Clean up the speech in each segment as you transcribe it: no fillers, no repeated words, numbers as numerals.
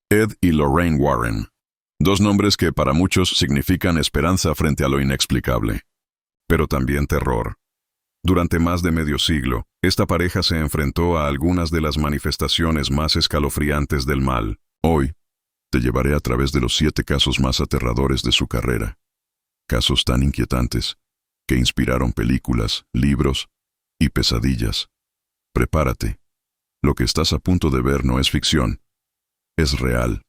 Ed y Lorraine Warren. Dos nombres que para muchos significan esperanza frente a lo inexplicable, pero también terror. Durante más de medio siglo, esta pareja se enfrentó a algunas de las manifestaciones más escalofriantes del mal. Hoy, te llevaré a través de los 7 casos más aterradores de su carrera. Casos tan inquietantes que inspiraron películas, libros y pesadillas. Prepárate. Lo que estás a punto de ver no es ficción, es real.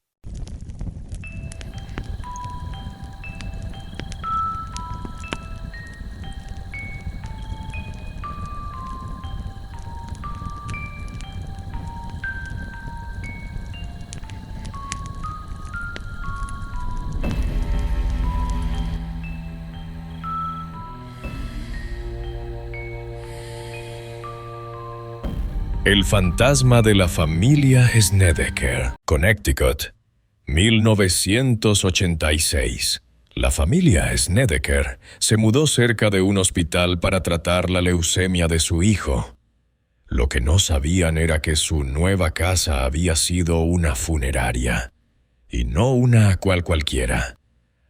El fantasma de la familia Snedeker, Connecticut, 1986. La familia Snedeker se mudó cerca de un hospital para tratar la leucemia de su hijo. Lo que no sabían era que su nueva casa había sido una funeraria, y no una cual cualquiera.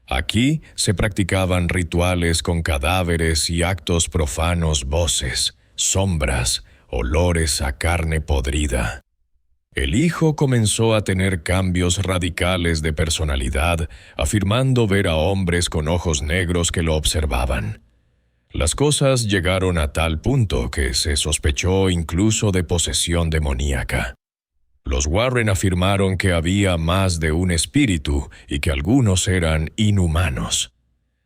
Aquí se practicaban rituales con cadáveres y actos profanos, voces, sombras, olores a carne podrida. El hijo comenzó a tener cambios radicales de personalidad, afirmando ver a hombres con ojos negros que lo observaban. Las cosas llegaron a tal punto que se sospechó incluso de posesión demoníaca. Los Warren afirmaron que había más de un espíritu y que algunos eran inhumanos.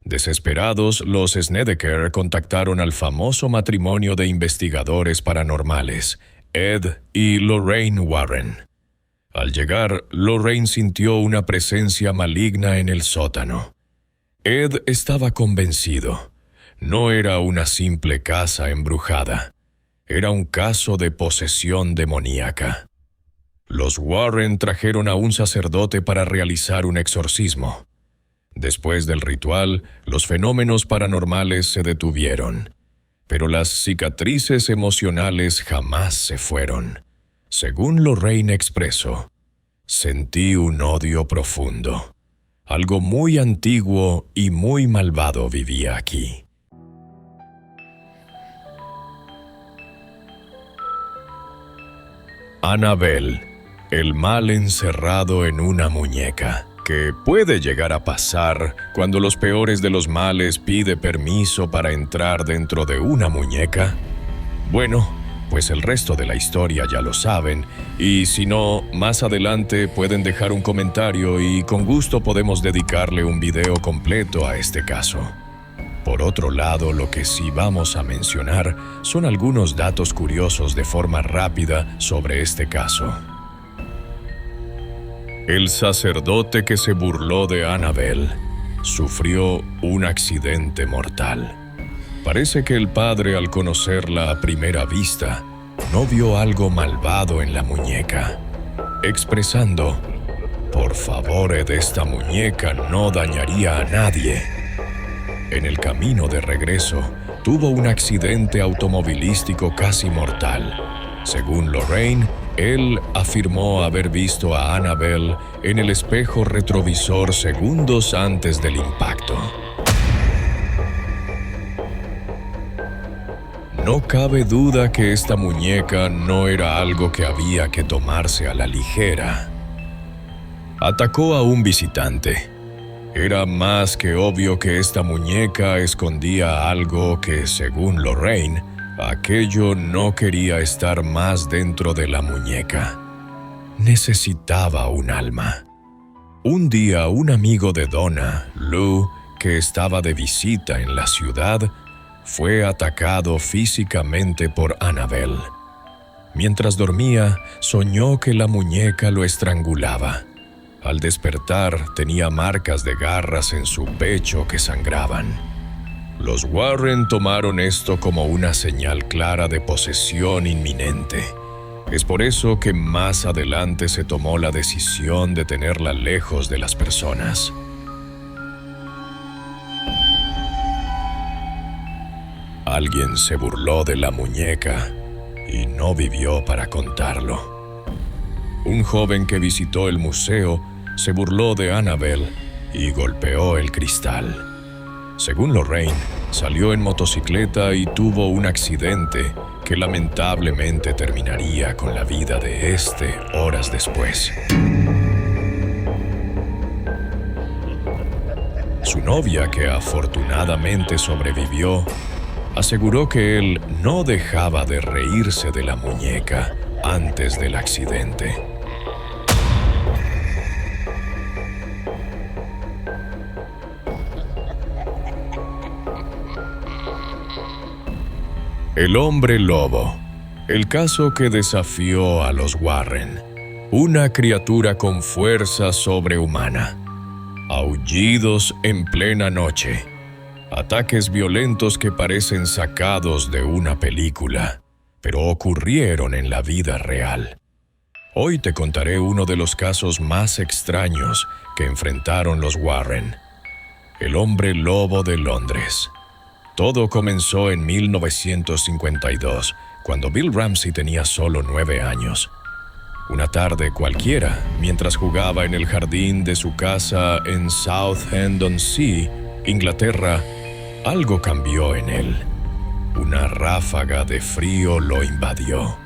Desesperados, los Snedeker contactaron al famoso matrimonio de investigadores paranormales, Ed y Lorraine Warren. Al llegar, Lorraine sintió una presencia maligna en el sótano. Ed estaba convencido. No era una simple casa embrujada. Era un caso de posesión demoníaca. Los Warren trajeron a un sacerdote para realizar un exorcismo. Después del ritual, los fenómenos paranormales se detuvieron, pero las cicatrices emocionales jamás se fueron. Según Lorraine expresó, sentí un odio profundo. Algo muy antiguo y muy malvado vivía aquí. Annabelle, el mal encerrado en una muñeca. Que puede llegar a pasar cuando los peores de los males pide permiso para entrar dentro de una muñeca? Bueno, pues el resto de la historia ya lo saben, y si no, más adelante pueden dejar un comentario y con gusto podemos dedicarle un video completo a este caso. Por otro lado, lo que sí vamos a mencionar son algunos datos curiosos de forma rápida sobre este caso. El sacerdote que se burló de Annabelle sufrió un accidente mortal. Parece que el padre, al conocerla a primera vista, no vio algo malvado en la muñeca, expresando: «Por favor, Ed, esta muñeca no dañaría a nadie». En el camino de regreso, tuvo un accidente automovilístico casi mortal. Según Lorraine, él afirmó haber visto a Annabelle en el espejo retrovisor segundos antes del impacto. No cabe duda que esta muñeca no era algo que había que tomarse a la ligera. Atacó a un visitante. Era más que obvio que esta muñeca escondía algo que, según Lorraine, aquello no quería estar más dentro de la muñeca. Necesitaba un alma. Un día, un amigo de Donna, Lou, que estaba de visita en la ciudad, fue atacado físicamente por Annabelle. Mientras dormía, soñó que la muñeca lo estrangulaba. Al despertar, tenía marcas de garras en su pecho que sangraban. Los Warren tomaron esto como una señal clara de posesión inminente. Es por eso que más adelante se tomó la decisión de tenerla lejos de las personas. Alguien se burló de la muñeca y no vivió para contarlo. un joven que visitó el museo se burló de Annabelle y golpeó el cristal. Según Lorraine, salió en motocicleta y tuvo un accidente que lamentablemente terminaría con la vida de este horas después. Su novia, que afortunadamente sobrevivió, aseguró que él no dejaba de reírse de la muñeca antes del accidente. El hombre lobo, el caso que desafió a los Warren, una criatura con fuerza sobrehumana. Aullidos en plena noche, ataques violentos que parecen sacados de una película, pero ocurrieron en la vida real. Hoy te contaré uno de los casos más extraños que enfrentaron los Warren, el hombre lobo de Londres. Todo comenzó en 1952, cuando Bill Ramsey tenía solo 9 años. Una tarde cualquiera, mientras jugaba en el jardín de su casa en Southend-on-Sea, Inglaterra, algo cambió en él. Una ráfaga de frío lo invadió.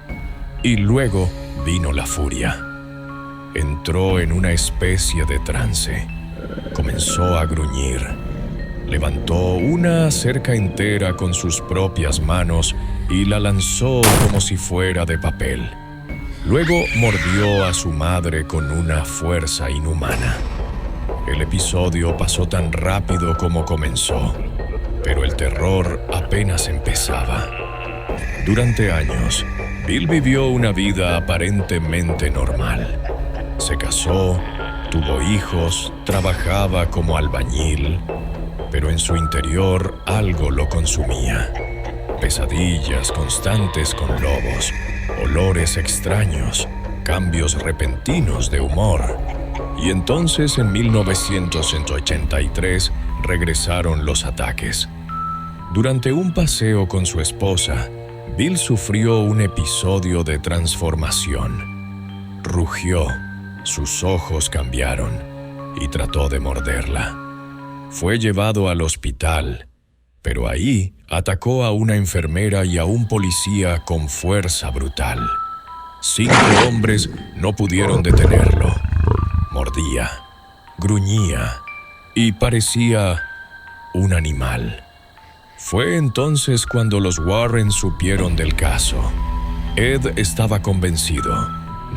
Y luego vino la furia. Entró en una especie de trance. Comenzó a gruñir. Levantó una cerca entera con sus propias manos y la lanzó como si fuera de papel. Luego mordió a su madre con una fuerza inhumana. El episodio pasó tan rápido como comenzó, pero el terror apenas empezaba. Durante años, Bill vivió una vida aparentemente normal. Se casó, tuvo hijos, trabajaba como albañil, pero en su interior algo lo consumía. Pesadillas constantes con lobos, olores extraños, cambios repentinos de humor. Y entonces en 1983 regresaron los ataques. Durante un paseo con su esposa, Bill sufrió un episodio de transformación. Rugió, sus ojos cambiaron y trató de morderla. Fue llevado al hospital, pero ahí atacó a una enfermera y a un policía con fuerza brutal. 5 hombres no pudieron detenerlo. Mordía, gruñía y parecía un animal. Fue entonces cuando los Warren supieron del caso. Ed estaba convencido.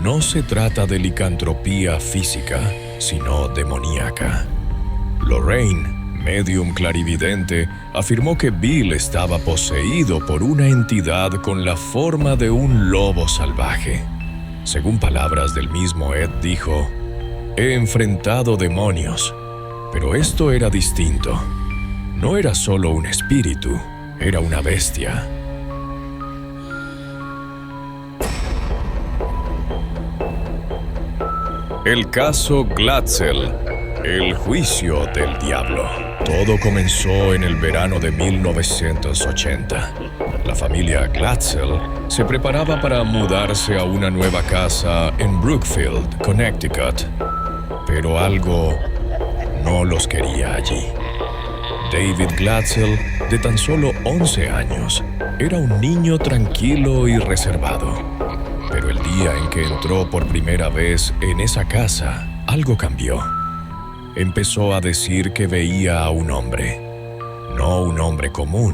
No se trata de licantropía física, sino demoníaca. Lorraine, medium clarividente, afirmó que Bill estaba poseído por una entidad con la forma de un lobo salvaje. Según palabras del mismo Ed, dijo: «He enfrentado demonios, pero esto era distinto. No era solo un espíritu, era una bestia». El caso Glatzel. El juicio del diablo. Todo comenzó en el verano de 1980. La familia Glatzel se preparaba para mudarse a una nueva casa en Brookfield, Connecticut. Pero algo no los quería allí. David Glatzel, de tan solo 11 años, era un niño tranquilo y reservado. Pero el día en que entró por primera vez en esa casa, algo cambió. Empezó a decir que veía a un hombre, no un hombre común,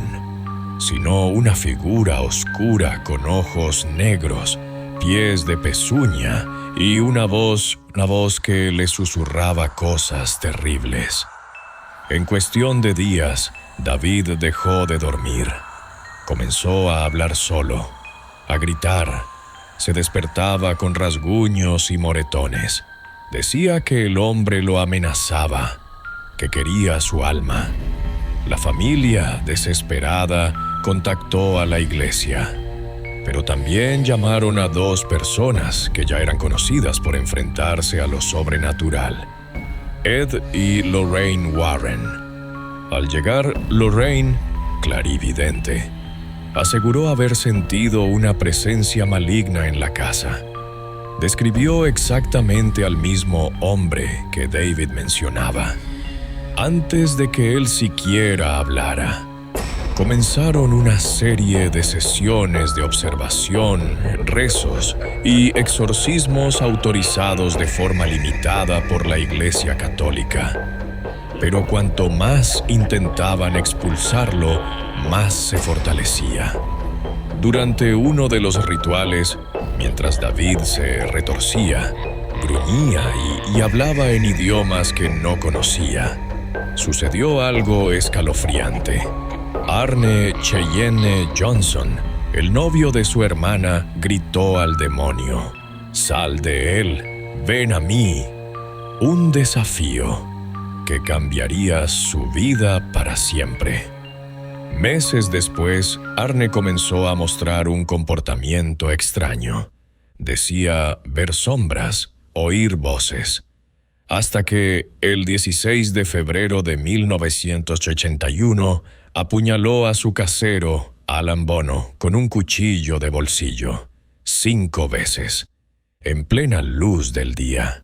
sino una figura oscura con ojos negros, pies de pezuña y una voz que le susurraba cosas terribles. En cuestión de días, David dejó de dormir. Comenzó a hablar solo, a gritar. Se despertaba con rasguños y moretones. Decía que el hombre lo amenazaba, que quería su alma. La familia, desesperada, contactó a la iglesia. Pero también llamaron a 2 personas que ya eran conocidas por enfrentarse a lo sobrenatural: Ed y Lorraine Warren. Al llegar, Lorraine, clarividente, aseguró haber sentido una presencia maligna en la casa. describió exactamente al mismo hombre que David mencionaba. Antes de que él siquiera hablara, comenzaron una serie de sesiones de observación, rezos y exorcismos autorizados de forma limitada por la Iglesia Católica. Pero cuanto más intentaban expulsarlo, más se fortalecía. Durante uno de los rituales, mientras David se retorcía, gruñía y hablaba en idiomas que no conocía, sucedió algo escalofriante. Arne Cheyenne Johnson, el novio de su hermana, gritó al demonio: «Sal de él, ven a mí». Un desafío que cambiaría su vida para siempre. Meses después, Arne comenzó a mostrar un comportamiento extraño. Decía ver sombras, oír voces. Hasta que, el 16 de febrero de 1981, apuñaló a su casero, Alan Bono, con un cuchillo de bolsillo, 5 veces, en plena luz del día.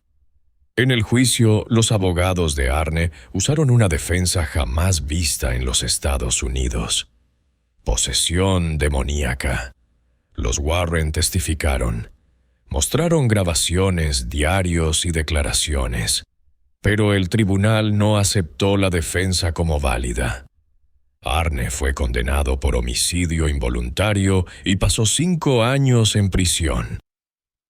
En el juicio, los abogados de Arne usaron una defensa jamás vista en los Estados Unidos: posesión demoníaca. Los Warren testificaron. Mostraron grabaciones, diarios y declaraciones. Pero el tribunal no aceptó la defensa como válida. Arne fue condenado por homicidio involuntario y pasó 5 años en prisión.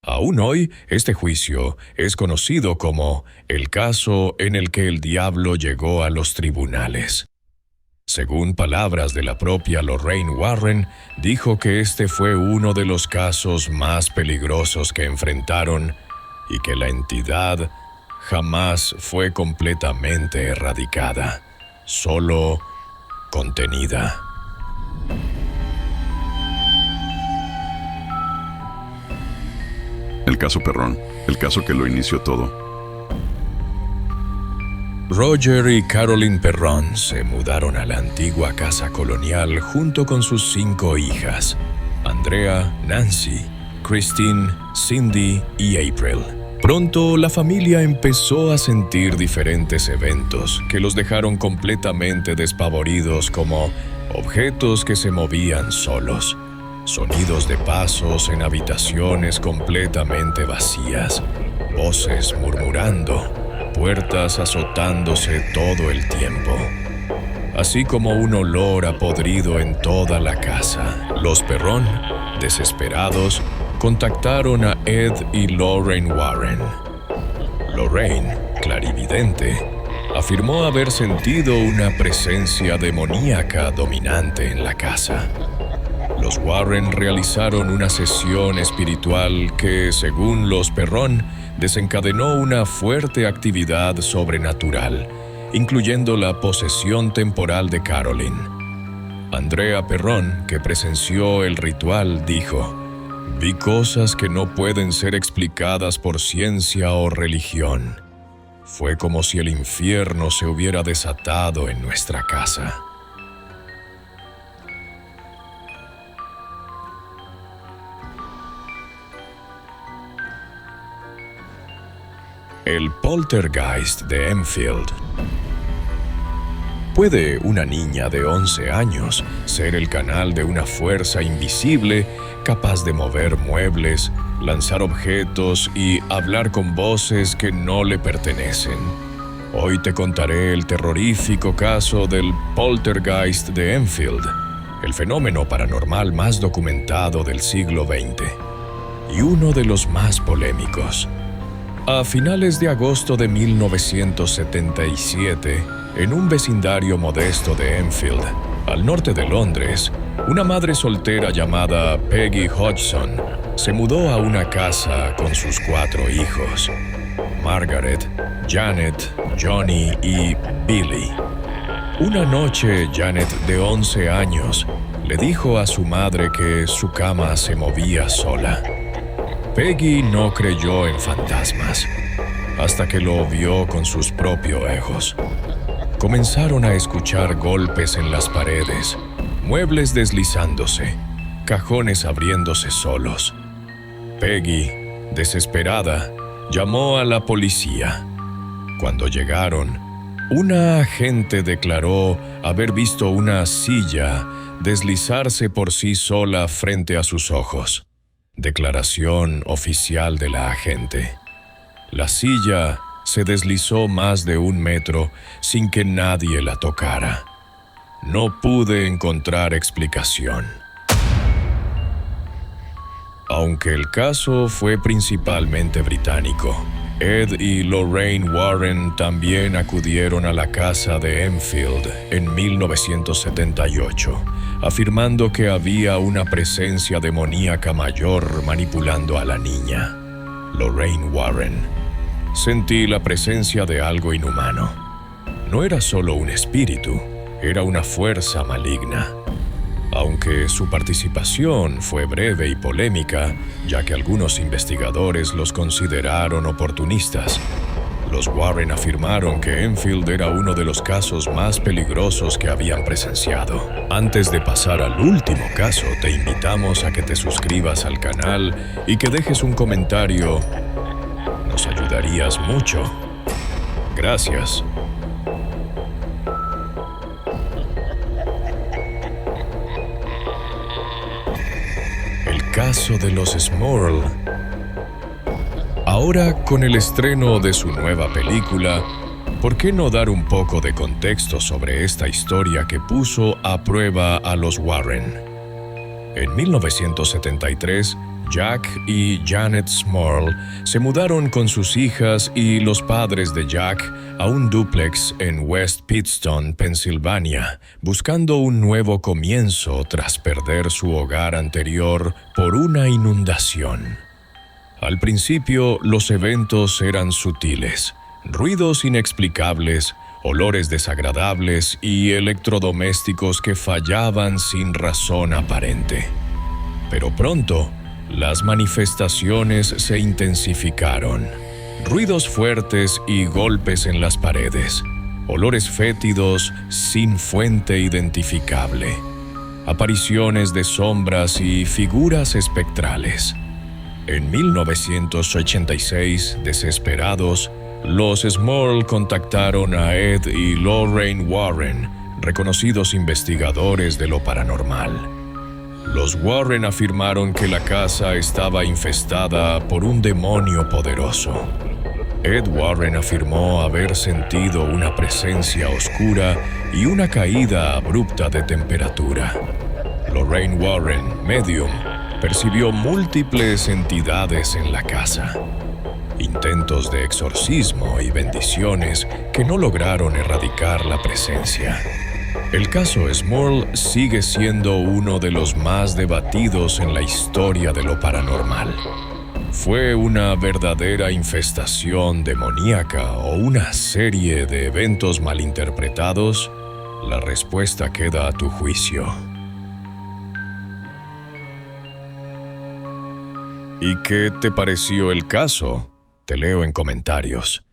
Aún hoy, este juicio es conocido como el caso en el que el diablo llegó a los tribunales. Según palabras de la propia Lorraine Warren, dijo que este fue uno de los casos más peligrosos que enfrentaron y que la entidad jamás fue completamente erradicada, solo contenida. El caso Perrón, el caso que lo inició todo. Roger y Carolyn Perrón se mudaron a la antigua casa colonial junto con sus 5 hijas: Andrea, Nancy, Christine, Cindy y April. Pronto la familia empezó a sentir diferentes eventos que los dejaron completamente despavoridos, como objetos que se movían solos, sonidos de pasos en habitaciones completamente vacías, voces murmurando, puertas azotándose todo el tiempo, así como un olor a podrido en toda la casa. Los Perrón, desesperados, contactaron a Ed y Lorraine Warren. Lorraine, clarividente, afirmó haber sentido una presencia demoníaca dominante en la casa. Los Warren realizaron una sesión espiritual que, según los Perrón, desencadenó una fuerte actividad sobrenatural, incluyendo la posesión temporal de Carolyn. Andrea Perrón, que presenció el ritual, dijo: «Vi cosas que no pueden ser explicadas por ciencia o religión. Fue como si el infierno se hubiera desatado en nuestra casa». El poltergeist de Enfield. ¿Puede una niña de 11 años ser el canal de una fuerza invisible capaz de mover muebles, lanzar objetos y hablar con voces que no le pertenecen? Hoy te contaré el terrorífico caso del poltergeist de Enfield, el fenómeno paranormal más documentado del siglo XX y uno de los más polémicos. A finales de agosto de 1977, en un vecindario modesto de Enfield, al norte de Londres, una madre soltera llamada Peggy Hodgson se mudó a una casa con sus 4 hijos: Margaret, Janet, Johnny y Billy. Una noche, Janet, de 11 años, le dijo a su madre que su cama se movía sola. Peggy no creyó en fantasmas, hasta que lo vio con sus propios ojos. Comenzaron a escuchar golpes en las paredes, muebles deslizándose, cajones abriéndose solos. Peggy, Desesperada, llamó a la policía. Cuando llegaron, una agente declaró haber visto una silla deslizarse por sí sola frente a sus ojos. Declaración oficial de la agente. La silla se deslizó más de 1 metro sin que nadie la tocara. No pude encontrar explicación. Aunque el caso fue principalmente británico, Ed y Lorraine Warren también acudieron a la casa de Enfield en 1978, afirmando que había una presencia demoníaca mayor manipulando a la niña. Lorraine Warren: sentí la presencia de algo inhumano. No era solo un espíritu, era una fuerza maligna. Aunque su participación fue breve y polémica, ya que algunos investigadores los consideraron oportunistas, los Warren afirmaron que Enfield era uno de los casos más peligrosos que habían presenciado. Antes de pasar al último caso, te invitamos a que te suscribas al canal y que dejes un comentario. Nos ayudarías mucho. Gracias. El caso de los Smurl. Ahora, con el estreno de su nueva película, ¿por qué no dar un poco de contexto sobre esta historia que puso a prueba a los Warren? En 1973, Jack y Janet Smurl se mudaron con sus hijas y los padres de Jack a un dúplex en West Pittston, Pensilvania, buscando un nuevo comienzo tras perder su hogar anterior por una inundación. Al principio, los eventos eran sutiles: ruidos inexplicables, olores desagradables y electrodomésticos que fallaban sin razón aparente. Pero pronto, las manifestaciones se intensificaron. Ruidos fuertes y golpes en las paredes. Olores fétidos sin fuente identificable. Apariciones de sombras y figuras espectrales. En 1986, desesperados, los Smurl contactaron a Ed y Lorraine Warren, reconocidos investigadores de lo paranormal. Los Warren afirmaron que la casa estaba infestada por un demonio poderoso. Ed Warren afirmó haber sentido una presencia oscura y una caída abrupta de temperatura. Lorraine Warren, medium, percibió múltiples entidades en la casa. Intentos de exorcismo y bendiciones que no lograron erradicar la presencia. El caso Smurl sigue siendo uno de los más debatidos en la historia de lo paranormal. ¿Fue una verdadera infestación demoníaca o una serie de eventos malinterpretados? La respuesta queda a tu juicio. ¿Y qué te pareció el caso? Te leo en comentarios.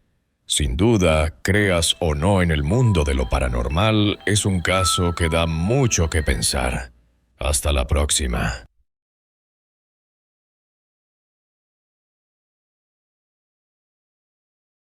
Sin duda, creas o no en el mundo de lo paranormal, es un caso que da mucho que pensar. Hasta la próxima.